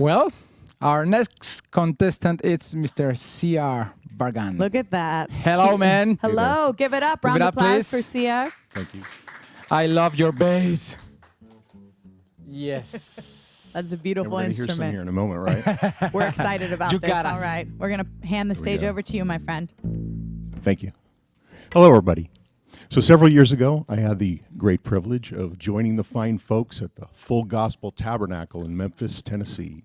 Well, our next contestant is Mr. C.R. Burgan. Look at that. Hello, man. Hello. Give it up. Give Round it of up, applause please. for Sia. Thank you. I love your bass. Yes. That's a beautiful We're going to hear some instrument. here in a moment, right? We're excited about You this. got All us. right. We're going to hand the stage go. over to you, my friend. Thank you. Hello, everybody. So several years ago, I had the great privilege of joining the fine folks at the Full Gospel Tabernacle in Memphis, Tennessee,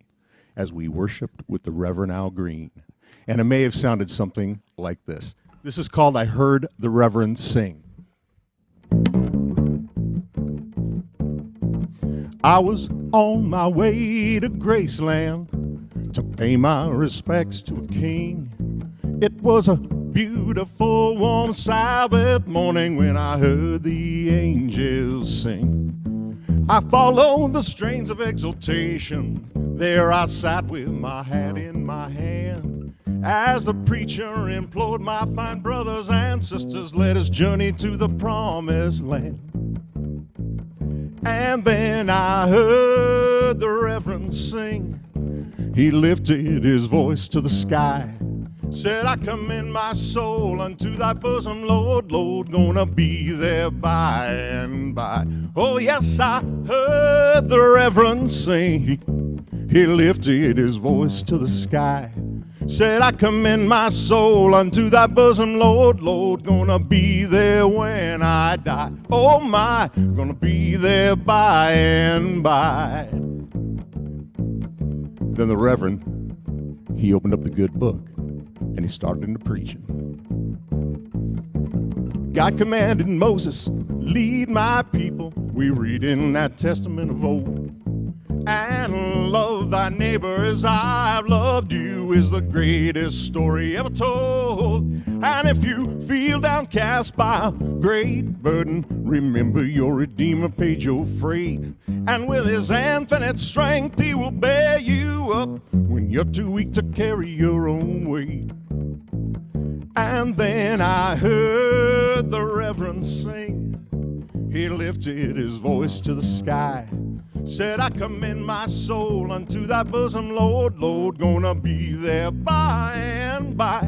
as we worshiped with the Reverend Al Green. And it may have sounded something like this. This is called I Heard the Reverend Sing. I was on my way to Graceland to pay my respects to a king. It was a beautiful, warm Sabbath morning when I heard the angels sing. I followed the strains of exultation. There I sat with my hat in my hand as the preacher implored my fine brothers and sisters, let us journey to the promised land. And then I heard the Reverend sing. He lifted his voice to the sky, said, I commend my soul unto thy bosom, Lord, Lord, gonna be there by and by. Oh, yes, I heard the Reverend sing. He lifted his voice to the sky, said, I commend my soul unto thy bosom, Lord, Lord, gonna be there when I die. Oh, my, gonna be there by and by. Then the Reverend, he opened up the good book, and he started into preaching. God commanded Moses, lead my people. We read in that testament of old. And love thy neighbor as I've loved you is the greatest story ever told. And if you feel downcast by a great burden, remember your Redeemer paid your freight. And with his infinite strength, he will bear you up when you're too weak to carry your own weight. And then I heard the Reverend sing. He lifted his voice to the sky, said, I commend my soul unto thy bosom, Lord, Lord, gonna be there by and by.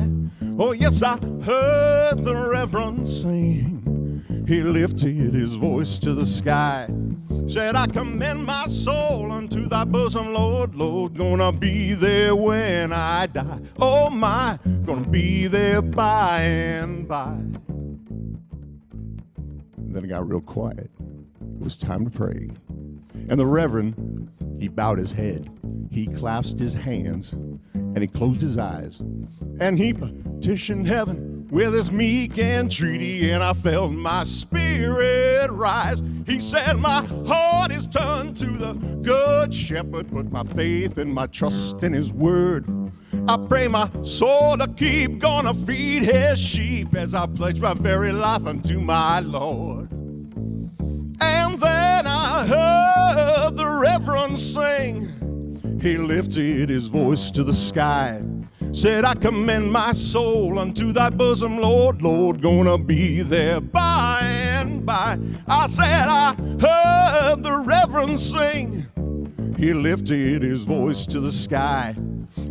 Oh, yes, I heard the Reverend sing. He lifted his voice to the sky, said, I commend my soul unto thy bosom, Lord, Lord, gonna be there when I die. Oh, my, gonna be there by and by. And then it got real quiet. It was time to pray. And the Reverend, he bowed his head, he clasped his hands, and he closed his eyes. And he petitioned heaven with his meek entreaty, and I felt my spirit rise. He said, my heart is turned to the good shepherd, put my faith and my trust in his word. I pray my soul to keep gonna feed his sheep as I pledge my very life unto my Lord. And then I heard the Reverend sing. He lifted his voice to the sky, said, I commend my soul unto thy bosom, Lord, Lord, gonna be there by and by. I said, I heard the Reverend sing. He lifted his voice to the sky,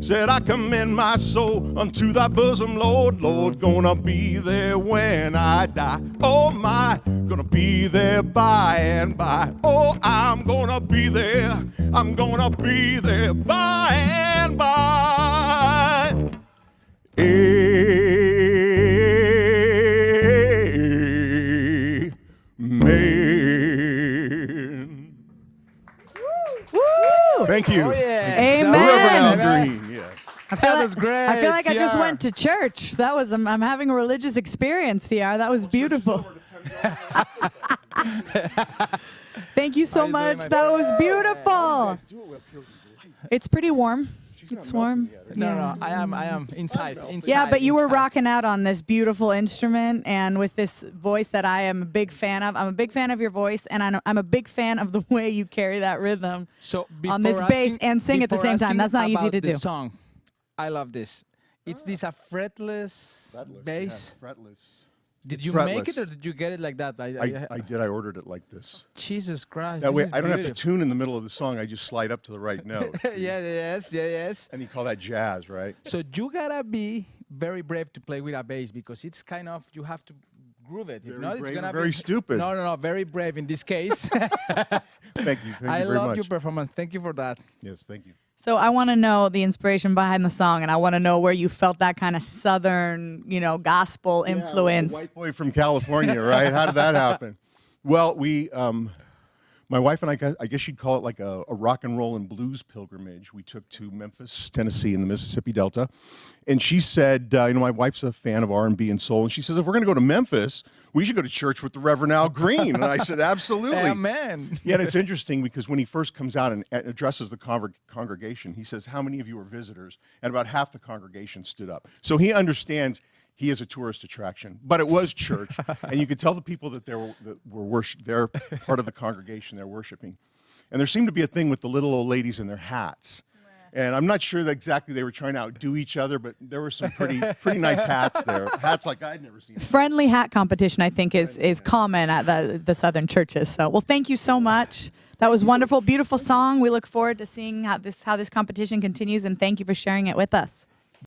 said, I commend my soul unto thy bosom, Lord, Lord, gonna be there when I die. Oh, my, gonna be there by and by. Oh, I'm gonna be there. I'm gonna be there by and by. Amen. Woo! Thank you. Oh, yeah. Amen. The Reverend Al Amen. Green, yes. That was great. I feel like I just CR. went to church. That was, I'm having a religious experience, CR. That was beautiful. Thank you so How you doing, much. my That friend? was beautiful. It's pretty warm. It's warm. No, I am inside. Yeah, but you were inside. rocking out on this beautiful instrument and with this voice that I am a big fan of. I'm a big fan of your voice, and I'm a big fan of the way you carry that rhythm So on this before bass asking- and sing at the before same time. asking That's not easy about to the do. Song, I love this. Is this a fretless bass? Fretless. Did It's you make fretless. it or did you get it like that? I did. I ordered it like this. Jesus Christ. That this way, is I don't have to beautiful. tune in the middle of the song. I just slide up to the right note. See? Yes. And you call that jazz, right? So you gotta be very brave to play with a bass because it's kind of, you have to groove it. If Very not, it's brave gonna and very be stupid. No, very brave in this case. Thank you. Thank you I very love much. your performance. Thank you for that. Yes, thank you. So I want to know the inspiration behind the song, and I want to know where you felt that kind of Southern, gospel influence. Yeah, white boy from California, right? How did that happen? Well, my wife and I guess you'd call it like a rock and roll and blues pilgrimage. We took to Memphis, Tennessee, in the Mississippi Delta, and she said, my wife's a fan of R&B and soul, and she says, if we're going to go to Memphis, we should go to church with the Reverend Al Green. And I said, absolutely. Amen. Yeah, and it's interesting because when he first comes out and addresses the congregation, he says, how many of you are visitors? And about half the congregation stood up. So he understands he is a tourist attraction, but it was church, and you could tell the people that they're part of the congregation, they're worshiping. And there seemed to be a thing with the little old ladies in their hats. And I'm not sure that exactly they were trying to outdo each other, but there were some pretty nice hats there. Hats like I'd never seen. Friendly hat competition, I think, is common at the Southern churches. So, well, thank you so much. That was wonderful, beautiful song. We look forward to seeing how this competition continues, and thank you for sharing it with us.